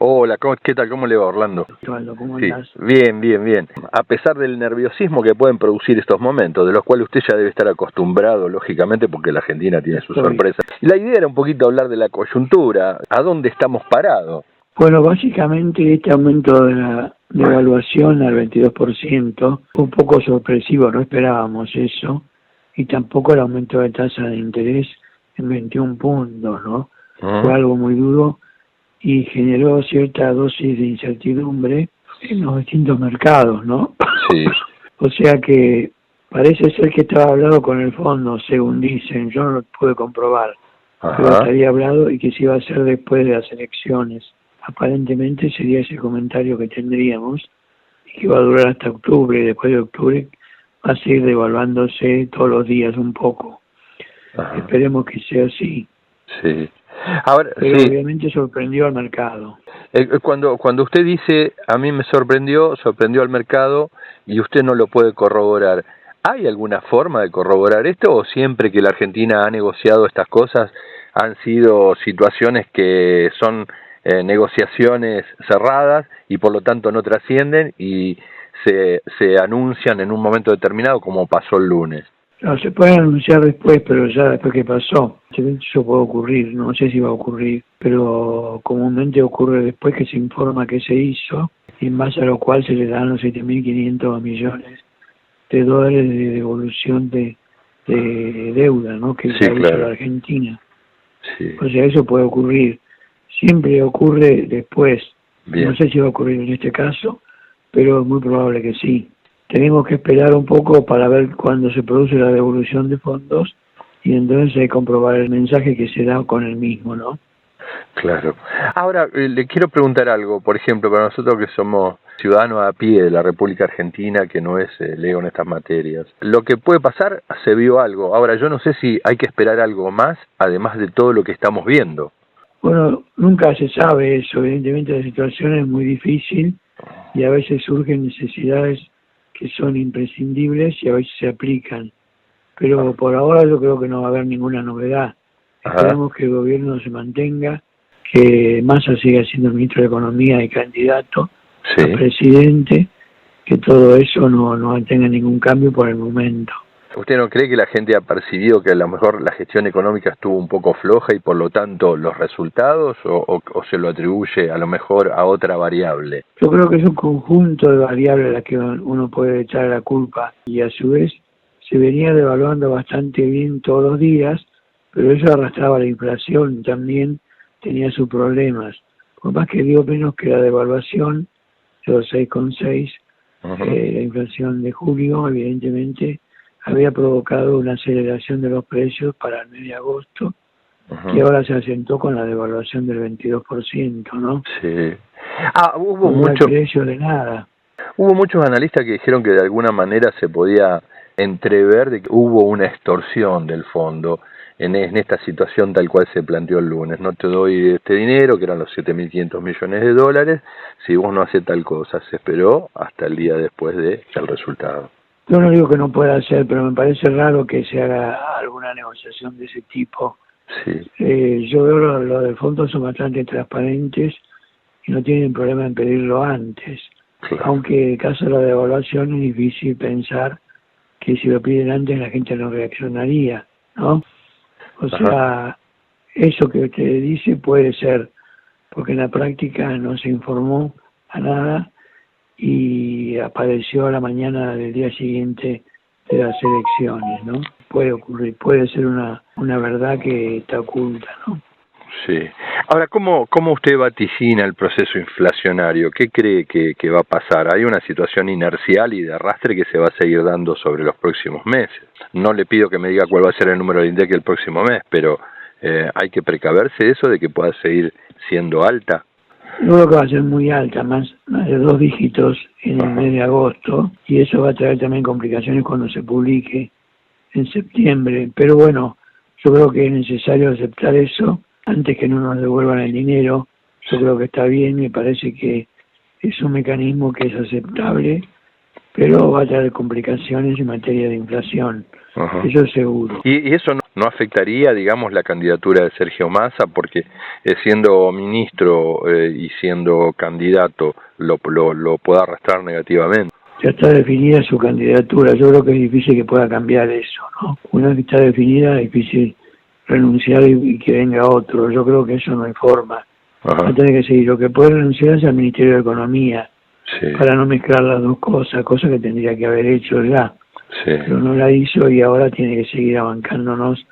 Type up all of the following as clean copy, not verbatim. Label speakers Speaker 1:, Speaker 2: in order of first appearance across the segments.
Speaker 1: Hola, ¿qué tal? ¿Cómo le va, Orlando?
Speaker 2: Osvaldo, ¿cómo
Speaker 1: Sí,
Speaker 2: andás?
Speaker 1: bien. A pesar del nerviosismo que pueden producir estos momentos, de los cuales usted ya debe estar acostumbrado, lógicamente, porque la Argentina tiene sus sorpresas. La idea era un poquito hablar de la coyuntura, ¿a dónde estamos parados?
Speaker 2: Bueno, básicamente este aumento de la devaluación al 22% fue un poco sorpresivo, no esperábamos eso, y tampoco el aumento de tasa de interés en 21 puntos, ¿no? Fue algo muy duro y generó cierta dosis de incertidumbre en los distintos mercados, ¿no?
Speaker 1: Sí.
Speaker 2: O sea que parece ser que estaba hablado con el fondo, según dicen, yo no lo pude comprobar, pero estaría hablado y que se iba a hacer después de las elecciones. Aparentemente sería ese comentario que tendríamos y que va a durar hasta octubre, y después de octubre va a seguir devaluándose todos los días un poco. Esperemos que sea así.
Speaker 1: Sí. Ahora,
Speaker 2: pero obviamente sorprendió al mercado.
Speaker 1: Cuando usted dice, a mí me sorprendió al mercado y usted no lo puede corroborar, ¿hay alguna forma de corroborar esto o siempre que la Argentina ha negociado estas cosas han sido situaciones que son negociaciones cerradas y por lo tanto no trascienden y se anuncian en un momento determinado como pasó el lunes?
Speaker 2: No, se puede anunciar después, pero ya después que pasó. Eso puede ocurrir, no sé si va a ocurrir, pero comúnmente ocurre después que se informa que se hizo, y en base a lo cual se le dan los 7.500 millones de dólares de devolución de deuda, ¿no? Que ya hizo la Argentina.
Speaker 1: Sí.
Speaker 2: O sea, eso puede ocurrir. Siempre ocurre después.
Speaker 1: Bien.
Speaker 2: No sé si va a ocurrir en este caso, pero es muy probable que sí. Tenemos que esperar un poco para ver cuándo se produce la devolución de fondos y entonces hay que comprobar el mensaje que se da con el mismo, ¿no?
Speaker 1: Claro. Ahora, le quiero preguntar algo, por ejemplo, para nosotros que somos ciudadanos a pie de la República Argentina, que no es lego en estas materias. Lo que puede pasar, se vio algo. Ahora, yo no sé si hay que esperar algo más, además de todo lo que estamos viendo.
Speaker 2: Bueno, nunca se sabe eso. Evidentemente la situación es muy difícil y a veces surgen necesidades que son imprescindibles y a veces se aplican. Pero por ahora yo creo que no va a haber ninguna novedad. Esperemos que el gobierno se mantenga, que Massa siga siendo el ministro de Economía y candidato a presidente, que todo eso no tenga ningún cambio por el momento.
Speaker 1: ¿Usted no cree que la gente ha percibido que a lo mejor la gestión económica estuvo un poco floja y por lo tanto los resultados o se lo atribuye a lo mejor a otra variable?
Speaker 2: Yo creo que es un conjunto de variables a las que uno puede echar la culpa y a su vez se venía devaluando bastante bien todos los días, pero eso arrastraba la inflación, también tenía sus problemas. Por más que dio menos que la devaluación, los 6,6, la inflación de julio evidentemente había provocado una aceleración de los precios para el mes de agosto, que ahora se asentó con la devaluación del 22%, ¿no?
Speaker 1: Sí.
Speaker 2: No hay precio de nada.
Speaker 1: Hubo muchos analistas que dijeron que de alguna manera se podía entrever de que hubo una extorsión del fondo en esta situación tal cual se planteó el lunes. No te doy este dinero, que eran los 7.500 millones de dólares, si vos no haces tal cosa. Se esperó hasta el día después del resultado.
Speaker 2: Yo no digo que no pueda hacer, pero me parece raro que se haga alguna negociación de ese tipo.
Speaker 1: Sí.
Speaker 2: Yo veo lo del fondo son bastante transparentes y no tienen problema en pedirlo antes.
Speaker 1: Claro.
Speaker 2: Aunque en el caso de la devaluación es difícil pensar que si lo piden antes la gente no reaccionaría, ¿no? O sea, eso que usted dice puede ser, porque en la práctica no se informó a nada y apareció a la mañana del día siguiente de las elecciones, ¿no? Puede ocurrir, puede ser una verdad que está oculta, ¿no?
Speaker 1: Sí. Ahora, ¿cómo usted vaticina el proceso inflacionario? ¿Qué cree que va a pasar? Hay una situación inercial y de arrastre que se va a seguir dando sobre los próximos meses. No le pido que me diga cuál va a ser el número de INDEC el próximo mes, pero hay que precaverse de eso, de que pueda seguir siendo alta.
Speaker 2: Yo creo que va a ser muy alta, más de 2 dígitos en el mes de agosto, y eso va a traer también complicaciones cuando se publique en septiembre. Pero bueno, yo creo que es necesario aceptar eso antes que no nos devuelvan el dinero. Yo creo que está bien, me parece que es un mecanismo que es aceptable, pero va a traer complicaciones en materia de inflación. Eso seguro.
Speaker 1: Y eso ¿No afectaría, digamos, la candidatura de Sergio Massa? Porque siendo ministro y siendo candidato, lo puede arrastrar negativamente.
Speaker 2: Ya está definida su candidatura. Yo creo que es difícil que pueda cambiar eso, ¿no? Una vez que está definida, es difícil renunciar y que venga otro. Yo creo que eso no hay forma. Va a tener que seguir. Lo que puede renunciar es al Ministerio de Economía, sí, para no mezclar las dos cosas, cosa que tendría que haber hecho ya. Sí. Pero no la hizo y ahora tiene que seguir bancándonos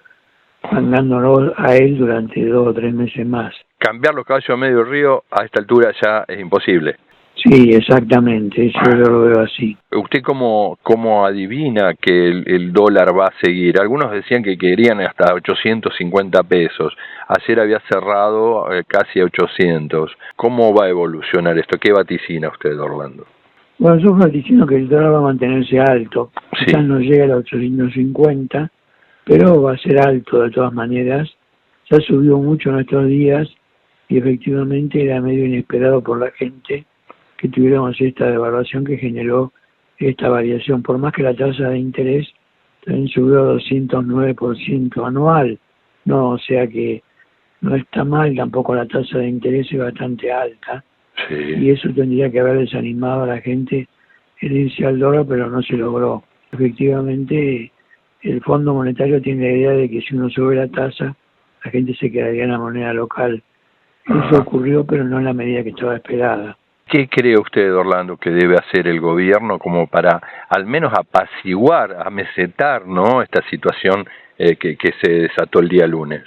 Speaker 2: a él durante 2 o 3 meses más.
Speaker 1: Cambiar los caballos a medio río a esta altura ya es imposible.
Speaker 2: Sí, exactamente, eso yo lo veo así.
Speaker 1: ¿Usted cómo adivina que el dólar va a seguir? Algunos decían que querían hasta 850 pesos. Ayer había cerrado casi a 800. ¿Cómo va a evolucionar esto? ¿Qué vaticina usted, Orlando?
Speaker 2: Bueno, yo vaticino que el dólar va a mantenerse alto.
Speaker 1: Sí.
Speaker 2: Quizás no llega a los 850, pero va a ser alto de todas maneras. Ya subió mucho en estos días y efectivamente era medio inesperado por la gente que tuviéramos esta devaluación que generó esta variación. Por más que la tasa de interés también subió a 209% anual, no, o sea que no está mal, tampoco la tasa de interés es bastante alta. Sí. Y eso tendría que haber desanimado a la gente en irse al dólar, pero no se logró. Efectivamente, el Fondo Monetario tiene la idea de que si uno sube la tasa, la gente se quedaría en la moneda local. Eso ocurrió, pero no en la medida que estaba esperada.
Speaker 1: ¿Qué cree usted, Orlando, que debe hacer el gobierno como para al menos apaciguar, amesetar, ¿no?, esta situación que se desató el día lunes?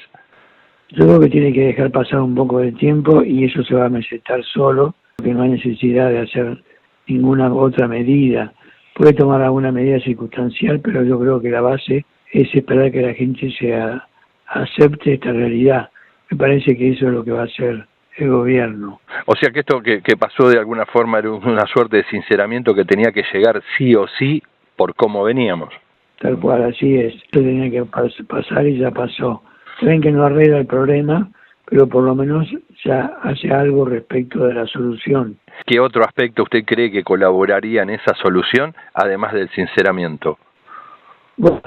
Speaker 2: Yo creo que tiene que dejar pasar un poco de tiempo y eso se va a mesetar solo, porque no hay necesidad de hacer ninguna otra medida. Puede tomar alguna medida circunstancial, pero yo creo que la base es esperar que la gente acepte esta realidad. Me parece que eso es lo que va a hacer el gobierno.
Speaker 1: O sea que esto que pasó de alguna forma era una suerte de sinceramiento que tenía que llegar sí o sí por cómo veníamos.
Speaker 2: Tal cual, así es. Esto tenía que pasar y ya pasó. Saben que no arregla el problema, pero por lo menos ya hace algo respecto de la solución.
Speaker 1: ¿Qué otro aspecto usted cree que colaboraría en esa solución, además del sinceramiento?
Speaker 2: Bueno,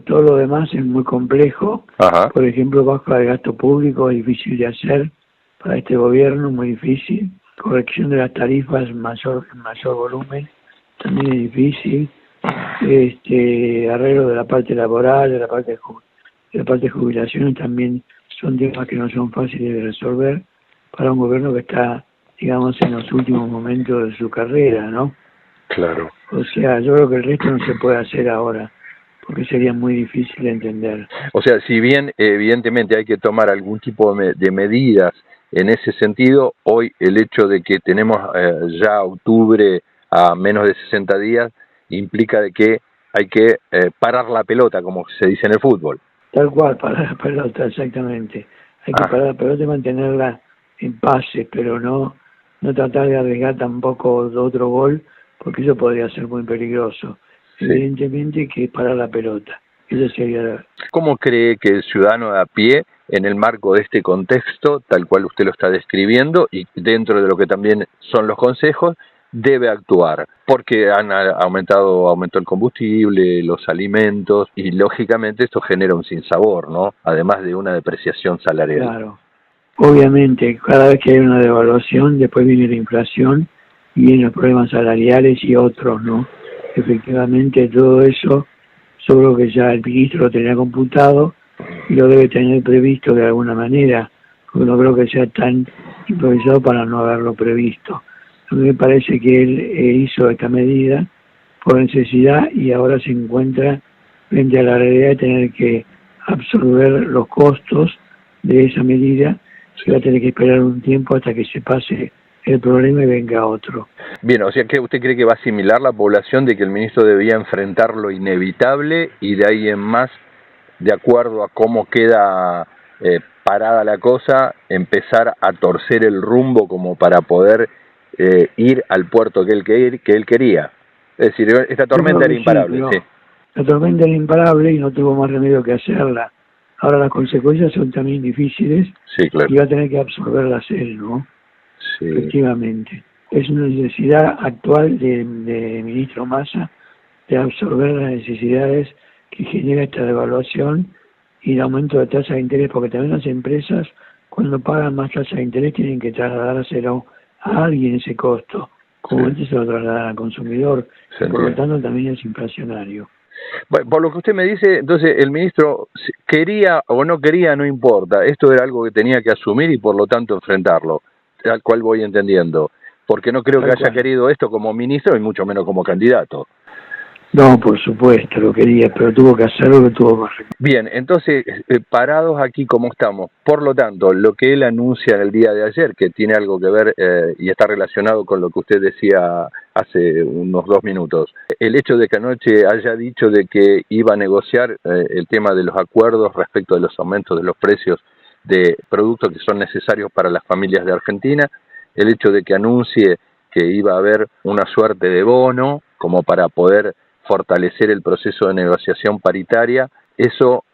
Speaker 2: todo lo demás es muy complejo. Ajá. Por ejemplo, baja el gasto público es difícil de hacer para este gobierno, muy difícil. Corrección de las tarifas en mayor volumen también es difícil. Arreglo de la parte laboral, de la parte de jubilaciones también son temas que no son fáciles de resolver para un gobierno que está, digamos, en los últimos momentos de su carrera, ¿no?
Speaker 1: Claro.
Speaker 2: O sea, yo creo que el resto no se puede hacer ahora, porque sería muy difícil de entender.
Speaker 1: O sea, si bien evidentemente hay que tomar algún tipo de medidas en ese sentido, hoy el hecho de que tenemos ya octubre a menos de 60 días implica de que hay que parar la pelota, como se dice en el fútbol.
Speaker 2: Tal cual, parar la pelota, exactamente. Hay que parar la pelota y mantenerla en pase, pero no tratar de arriesgar tampoco otro gol, porque eso podría ser muy peligroso. Sí. Evidentemente que es parar la pelota. Eso sería.
Speaker 1: ¿Cómo cree que el ciudadano de a pie, en el marco de este contexto, tal cual usted lo está describiendo, y dentro de lo que también son los consejos, debe actuar? Porque aumentó el combustible, los alimentos, y lógicamente esto genera un sinsabor, ¿no? Además de una depreciación salarial.
Speaker 2: Claro. Obviamente, cada vez que hay una devaluación, después viene la inflación, y vienen los problemas salariales y otros, ¿no? Efectivamente, todo eso, yo creo que ya el ministro lo tenía computado y lo debe tener previsto de alguna manera, porque no creo que sea tan improvisado para no haberlo previsto. A mí me parece que él hizo esta medida por necesidad y ahora se encuentra frente a la realidad de tener que absorber los costos de esa medida. Se va a tener que esperar un tiempo hasta que se pase el problema y venga otro.
Speaker 1: Bien, o sea, que ¿usted cree que va a asimilar la población de que el ministro debía enfrentar lo inevitable y de ahí en más, de acuerdo a cómo queda parada la cosa, empezar a torcer el rumbo como para poder ir al puerto que él quería? Es decir, esta tormenta era imparable, sí.
Speaker 2: La tormenta era imparable y no tuvo más remedio que hacerla. Ahora las consecuencias son también difíciles, sí, claro, y va a tener que absorberlas él, ¿no? Sí. Efectivamente. Es una necesidad actual de ministro Massa de absorber las necesidades que genera esta devaluación y el aumento de tasa de interés, porque también las empresas cuando pagan más tasa de interés tienen que trasladárselo a alguien ese costo, como antes se lo trasladan al consumidor, por lo tanto también es inflacionario.
Speaker 1: Bueno, por lo que usted me dice, entonces el ministro quería o no quería, no importa, esto era algo que tenía que asumir y por lo tanto enfrentarlo, al cual voy entendiendo, porque no creo que haya querido esto como ministro y mucho menos como candidato.
Speaker 2: No, por supuesto, lo quería, pero tuvo que hacerlo, lo tuvo que hacer.
Speaker 1: Bien, entonces, parados aquí como estamos, por lo tanto, lo que él anuncia en el día de ayer, que tiene algo que ver y está relacionado con lo que usted decía hace unos 2 minutos, el hecho de que anoche haya dicho de que iba a negociar el tema de los acuerdos respecto de los aumentos de los precios de productos que son necesarios para las familias de Argentina, el hecho de que anuncie que iba a haber una suerte de bono como para poder fortalecer el proceso de negociación paritaria, ¿eso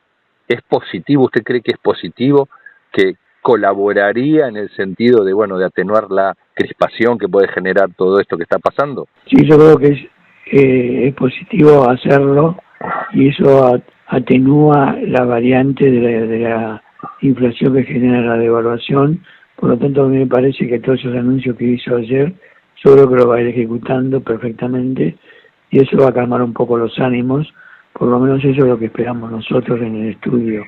Speaker 1: es positivo? ¿Usted cree que es positivo, que colaboraría en el sentido de, bueno, de atenuar la crispación que puede generar todo esto que está pasando?
Speaker 2: Sí, yo creo que es positivo hacerlo y eso atenúa la variante de la inflación que genera la devaluación. Por lo tanto, a mí me parece que todos esos anuncios que hizo ayer, yo creo que lo va a ir ejecutando perfectamente y eso va a calmar un poco los ánimos, por lo menos eso es lo que esperamos nosotros en el estudio.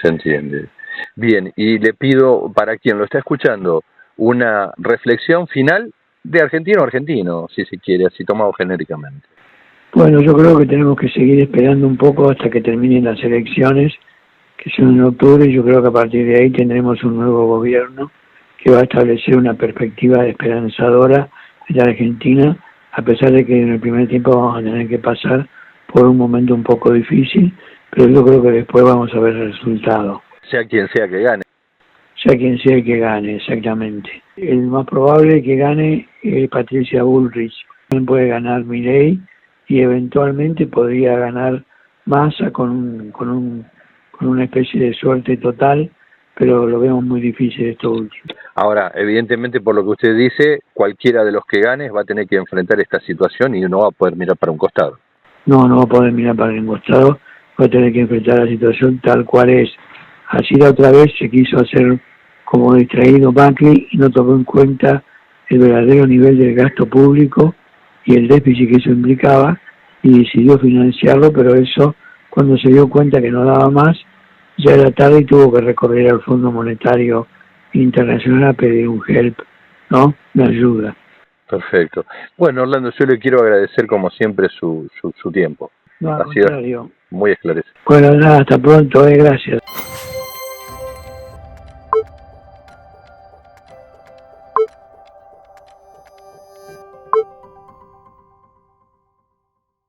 Speaker 1: Se entiende. Bien, y le pido, para quien lo está escuchando, una reflexión final de argentino a argentino, si se quiere, así tomado genéricamente.
Speaker 2: Bueno, yo creo que tenemos que seguir esperando un poco hasta que terminen las elecciones, que son en octubre, y yo creo que a partir de ahí tendremos un nuevo gobierno que va a establecer una perspectiva esperanzadora de la Argentina, a pesar de que en el primer tiempo vamos a tener que pasar por un momento un poco difícil, pero yo creo que después vamos a ver el resultado.
Speaker 1: Sea quien sea que gane.
Speaker 2: Sea quien sea el que gane, exactamente. El más probable que gane es Patricia Bullrich. También puede ganar Milei y eventualmente podría ganar Massa con una especie de suerte total, pero lo vemos muy difícil esto último.
Speaker 1: Ahora, evidentemente, por lo que usted dice, cualquiera de los que gane va a tener que enfrentar esta situación y no va a poder mirar para un costado.
Speaker 2: No va a poder mirar para un costado, va a tener que enfrentar la situación tal cual es. Así la otra vez se quiso hacer como distraído Macri y no tomó en cuenta el verdadero nivel del gasto público y el déficit que eso implicaba y decidió financiarlo, pero eso cuando se dio cuenta que no daba más, ya era tarde y tuvo que recorrer al Fondo Monetario Internacional a pedir un help, ¿no? Una ayuda.
Speaker 1: Perfecto. Bueno, Orlando, yo le quiero agradecer como siempre su tiempo.
Speaker 2: No, al contrario.
Speaker 1: Muy esclarecido.
Speaker 2: Bueno, nada, hasta pronto, gracias.